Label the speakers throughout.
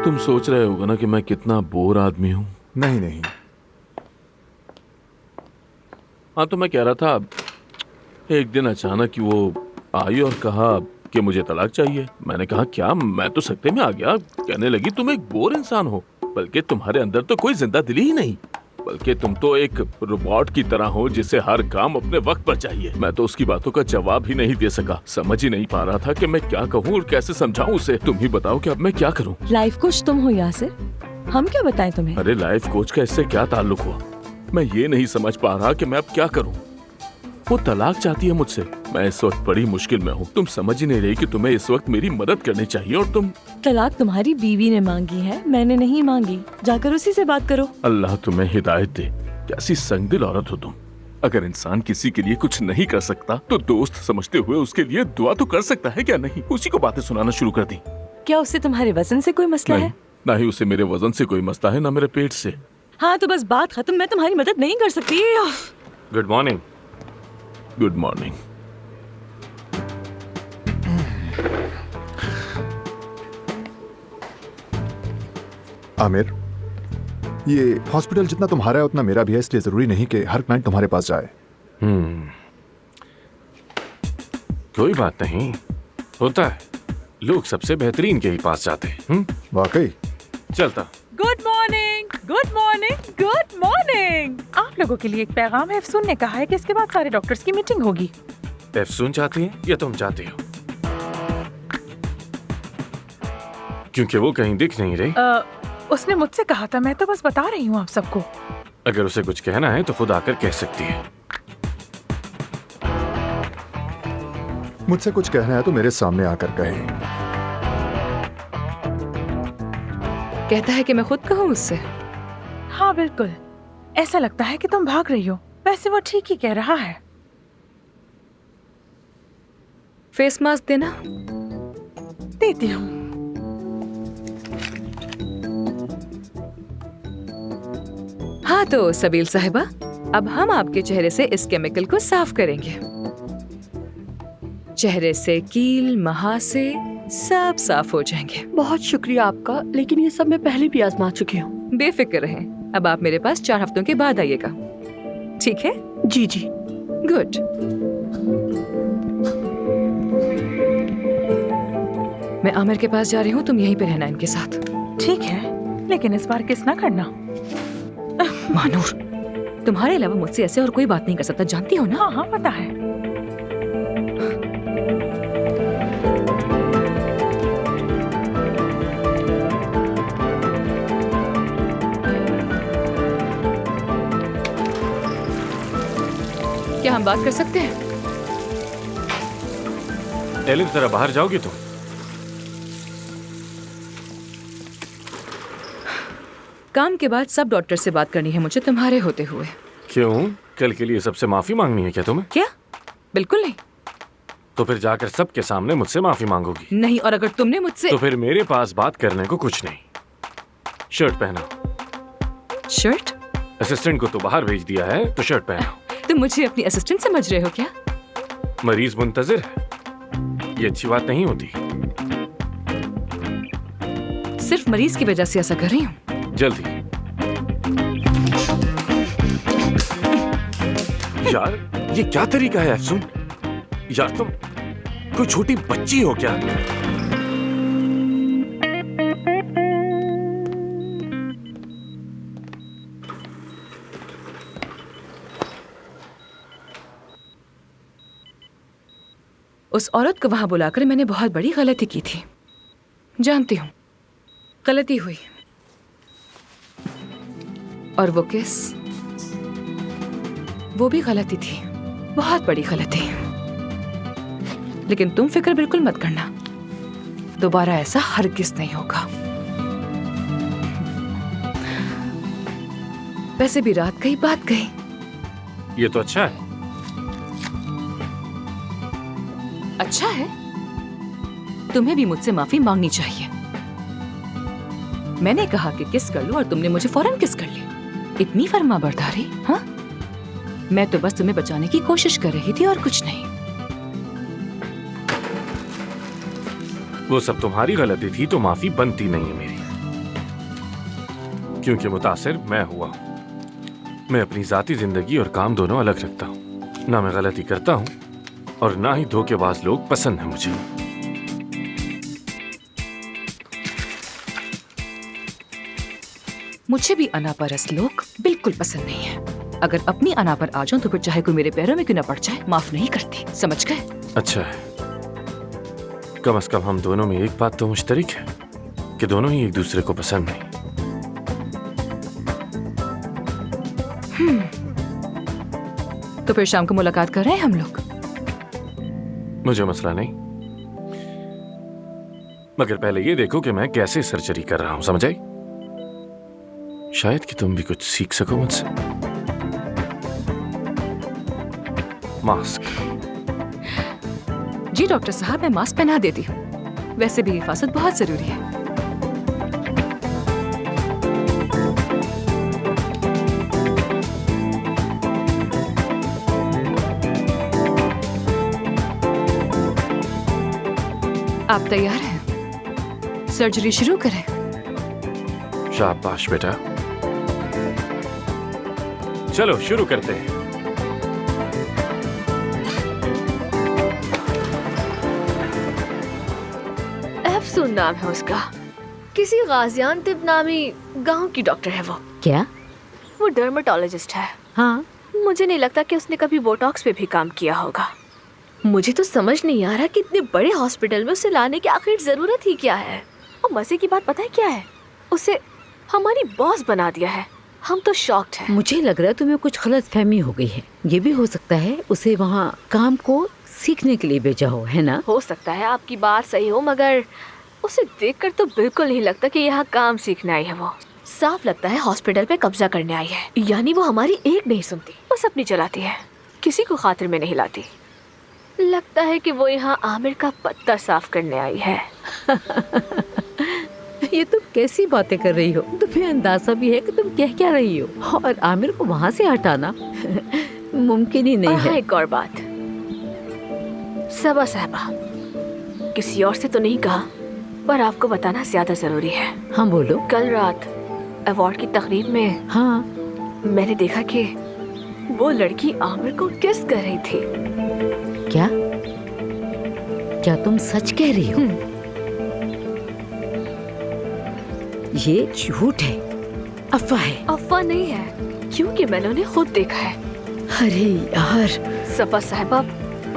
Speaker 1: तुम सोच रहे होगा ना कि मैं कितना बोर आदमी हूँ।
Speaker 2: नहीं नहीं,
Speaker 1: हाँ तो मैं कह रहा था, एक दिन अचानक वो आई और कहा कि मुझे तलाक चाहिए। मैंने कहा क्या? मैं तो सकते में आ गया। कहने लगी तुम एक बोर इंसान हो, बल्कि तुम्हारे अंदर तो कोई जिंदा दिली ही नहीं, बल्कि तुम तो एक रोबोट की तरह हो जिसे हर काम अपने वक्त पर चाहिए। मैं तो उसकी बातों का जवाब ही नहीं दे सका, समझ ही नहीं पा रहा था कि मैं क्या कहूँ और कैसे समझाऊं उसे। तुम ही बताओ कि अब मैं क्या करूँ।
Speaker 3: लाइफ कोच तुम हो यासिर, हम क्या बताएं तुम्हें?
Speaker 1: अरे लाइफ कोच का इससे क्या ताल्लुक हुआ? मैं ये नहीं समझ पा रहा कि मैं अब क्या करूँ। वो तलाक चाहती है मुझसे। मैं इस वक्त बड़ी मुश्किल में हूँ। तुम समझ ही नहीं रही कि तुम्हें इस वक्त मेरी मदद करनी चाहिए और तुम।
Speaker 3: तलाक तुम्हारी बीवी ने मांगी है, मैंने नहीं मांगी। जाकर उसी से बात करो।
Speaker 1: अल्लाह तुम्हें हिदायत दे। कैसी संगदिल औरत हो तुम। अगर इंसान किसी के लिए कुछ नहीं कर सकता तो दोस्त समझते हुए उसके लिए दुआ तो कर सकता है क्या नहीं? उसी को बातें सुनाना शुरू कर दी।
Speaker 3: क्या उससे तुम्हारे वजन से कोई मसला है?
Speaker 1: ना ही उसे मेरे वजन से कोई मसला है, ना मेरे पेट से।
Speaker 3: हाँ तो बस बात खत्म, मैं तुम्हारी मदद नहीं कर सकती।
Speaker 1: Good morning. Good morning.
Speaker 2: Aamir, ये हॉस्पिटल जितना तुम्हारा है उतना मेरा भी है, इसलिए जरूरी नहीं कि हर क्लाइंट तुम्हारे पास जाए।
Speaker 4: कोई बात नहीं, होता है। लोग सबसे बेहतरीन के ही पास जाते हैं।
Speaker 2: वाकई?
Speaker 4: चलता।
Speaker 5: Good morning, good morning, good morning. आप लोगों के लिए एक पैगाम है। अफसून ने कहा है कि इसके बाद सारे डॉक्टर्स की मीटिंग होगी।
Speaker 4: अफसून चाहती हैं या तुम चाहती हो? क्योंकि वो कहीं दिख नहीं रही।
Speaker 5: उसने मुझसे कहा था, मैं तो बस बता रही हूँ आप सबको।
Speaker 4: अगर उसे कुछ कहना है तो खुद आकर कह सकती है।
Speaker 2: मुझसे कुछ कहना है तो मेरे सामने आकर कहे।
Speaker 6: कहता है कि मैं खुद कहूँ उससे?
Speaker 5: हाँ बिल्कुल, ऐसा लगता है कि तुम भाग रही हो। वैसे वो ठीक ही कह रहा है।
Speaker 6: फेस मास्क देना।
Speaker 5: देती हूँ।
Speaker 6: हाँ तो सबील साहिबा, अब हम आपके चेहरे से इस केमिकल को साफ करेंगे। चेहरे से कील महासे सब साफ हो जाएंगे।
Speaker 7: बहुत शुक्रिया आपका, लेकिन ये सब मैं पहले भी आजमा चुकी हूँ।
Speaker 6: बेफिक्र रहें, अब आप मेरे पास 4 हफ्तों के बाद आइएगा, ठीक है?
Speaker 7: जी जी।
Speaker 6: गुड। मैं आमिर के पास जा रही हूँ, तुम यहीं पे रहना इनके साथ।
Speaker 5: ठीक है, लेकिन इस बार किस ना करना।
Speaker 6: मानूर, तुम्हारे अलावा मुझसे ऐसे और कोई बात नहीं कर सकता, जानती हो ना?
Speaker 5: हाँ हाँ पता है।
Speaker 6: क्या हम बात कर सकते हैं?
Speaker 4: एलिफ, जरा बाहर जाओगी तुम?
Speaker 6: काम के बाद सब डॉक्टर से बात करनी है मुझे तुम्हारे होते हुए।
Speaker 4: क्यों? कल के लिए सबसे माफी मांगनी है क्या तुम्हें?
Speaker 6: क्या? बिल्कुल नहीं।
Speaker 4: तो फिर जाकर सबके सामने मुझसे माफी मांगोगी?
Speaker 6: नहीं, और अगर तुमने मुझसे
Speaker 4: तो फिर मेरे पास बात करने को कुछ नहीं। शर्ट पहनो।
Speaker 6: शर्ट?
Speaker 4: असिस्टेंट को तो बाहर भेज दिया है, तो शर्ट पहनो।
Speaker 6: तुम मुझे अपनी असिस्टेंट समझ रहे हो क्या?
Speaker 4: मरीज मुंतजिर है, ये अच्छी बात नहीं होती।
Speaker 6: सिर्फ मरीज की वजह से ऐसा कर रही हूँ।
Speaker 4: जल्दी। यार ये क्या तरीका है अफसून? यार तुम कोई छोटी बच्ची हो क्या?
Speaker 6: उस औरत को वहां बुलाकर मैंने बहुत बड़ी गलती की थी। जानती हूँ, गलती हुई। और वो किस? वो भी गलती थी, बहुत बड़ी गलती। लेकिन तुम फिक्र बिल्कुल मत करना, दोबारा ऐसा हरगिज़ नहीं होगा। वैसे भी रात गई बात गई।
Speaker 4: ये तो अच्छा है।
Speaker 6: अच्छा है? तुम्हें भी मुझसे माफी मांगनी चाहिए। मैंने कहा कि किस कर लो और तुमने मुझे फौरन किस कर ली। इतनी फर्मा बरदारी? हाँ, मैं तो बस तुम्हें बचाने की कोशिश कर रही थी और कुछ नहीं।
Speaker 4: वो सब तुम्हारी गलती थी तो माफी बनती नहीं है मेरी। क्योंकि मुतासिर मैं हुआ हूं। मैं अपनी जाती जिंदगी और काम दोनों अलग रखता हूं। ना मैं गलती करता हूं और ना ही धोखेबाज लोग पसंद हैं मुझे।
Speaker 6: मुझे भी अनापरस लोग बिल्कुल पसंद नहीं है। अगर अपनी अना पर आ जाऊं तो फिर चाहे कोई मेरे पैरों में क्यों ना पड़ जाए, माफ नहीं करती। समझ गए?
Speaker 4: अच्छा है, कम से कम हम दोनों में एक बात तो मुश्तरक है कि दोनों ही एक दूसरे को पसंद नहीं।
Speaker 6: तो फिर शाम को मुलाकात कर रहे हैं हम लोग।
Speaker 4: मुझे मसला नहीं, मगर पहले ये देखो कि मैं कैसे सर्जरी कर रहा हूं, समझ आई? शायद कि तुम भी कुछ सीख सको मुझसे। मास्क।
Speaker 6: जी डॉक्टर साहब, मैं मास्क पहना देती हूँ। वैसे भी हिफाजत बहुत जरूरी है। आप तैयार हैं? सर्जरी शुरू करें?
Speaker 4: शाबाश बेटा, चलो शुरू करते हैं।
Speaker 7: अफसून नाम है उसका। किसी गाजियानतिब नामी गांव की डॉक्टर है वो।
Speaker 8: क्या?
Speaker 7: वो डर्मेटोलॉजिस्ट है।
Speaker 8: हाँ,
Speaker 7: मुझे नहीं लगता कि उसने कभी बोटॉक्स पे भी काम किया होगा। मुझे तो समझ नहीं आ रहा कि इतने बड़े हॉस्पिटल में उसे लाने की आखिर जरूरत ही क्या है। और मजे की बात पता है क्या है? उसे हमारी बॉस बना दिया है। हम तो शॉक्ड हैं।
Speaker 8: मुझे लग रहा है तुम्हें कुछ गलत फहमी हो गई है। ये भी हो सकता है उसे वहाँ काम को सीखने के लिए भेजा हो, है ना?
Speaker 7: हो सकता है आपकी बात सही हो, मगर उसे देखकर तो बिल्कुल नहीं लगता कि यहाँ काम सीखने आई है। वो साफ लगता है हॉस्पिटल पे कब्जा करने आई है। यानी वो हमारी एक नहीं सुनती, बस अपनी चलाती है, किसी को खातिर में नहीं लाती। लगता है कि वो यहाँ आमिर का पत्ता साफ करने आई है।
Speaker 8: ये तुम कैसी बातें कर रही हो? तुम्हें अंदाजा भी है कि तुम कह क्या रही हो? और आमिर को वहाँ से हटाना मुमकिन ही नहीं
Speaker 7: और हाँ,
Speaker 8: है।
Speaker 7: एक और बात, सबा साहबा, किसी और से तो नहीं कहा, पर आपको बताना ज्यादा जरूरी है।
Speaker 8: हाँ बोलो।
Speaker 7: कल रात अवार्ड की तकरीब में
Speaker 8: हाँ,
Speaker 7: मैंने देखा कि वो लड़की आमिर को किस कर रही थी।
Speaker 8: क्या? क्या तुम सच कह रही हो? ये झूठ है, अफवाह है।
Speaker 7: अफवाह नहीं है, क्योंकि मैंने उन्हें खुद देखा है।
Speaker 8: अरे यार,
Speaker 7: सफा साहबा,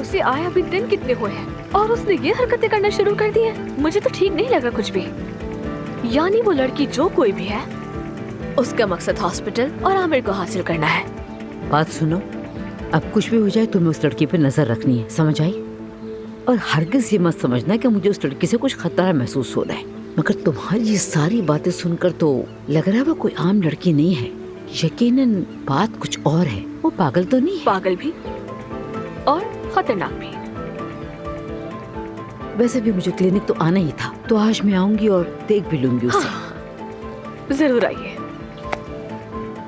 Speaker 7: उसे आया भी दिन कितने हुए हैं और उसने ये हरकतें करना शुरू कर दी है। मुझे तो ठीक नहीं लगा कुछ भी। यानी वो लड़की जो कोई भी है, उसका मकसद हॉस्पिटल और आमिर को हासिल करना है।
Speaker 8: बात सुनो, अब कुछ भी हो जाए तुम्हें उस लड़की पे नजर रखनी है, समझ आई? और हरगिज ये मत समझना कि मुझे उस लड़की से कुछ खतरा महसूस हो रहा है। मगर तुम्हारी ये सारी बातें सुनकर तो लग रहा है वो कोई आम लड़की नहीं है। यकीनन बात कुछ और है। वो पागल तो नहीं है?
Speaker 7: पागल भी और खतरनाक भी।
Speaker 8: वैसे भी मुझे क्लिनिक तो आना ही था, तो आज मैं आऊंगी और देख भी लूंगी उसे।
Speaker 7: जरूर आइए।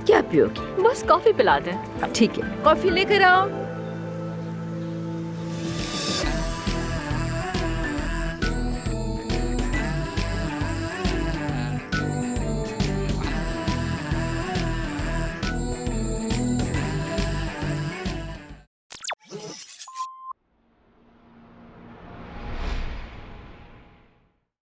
Speaker 8: क्या पियोगी?
Speaker 7: बस कॉफी पिला दें।
Speaker 8: ठीक है, कॉफी लेकर आओ।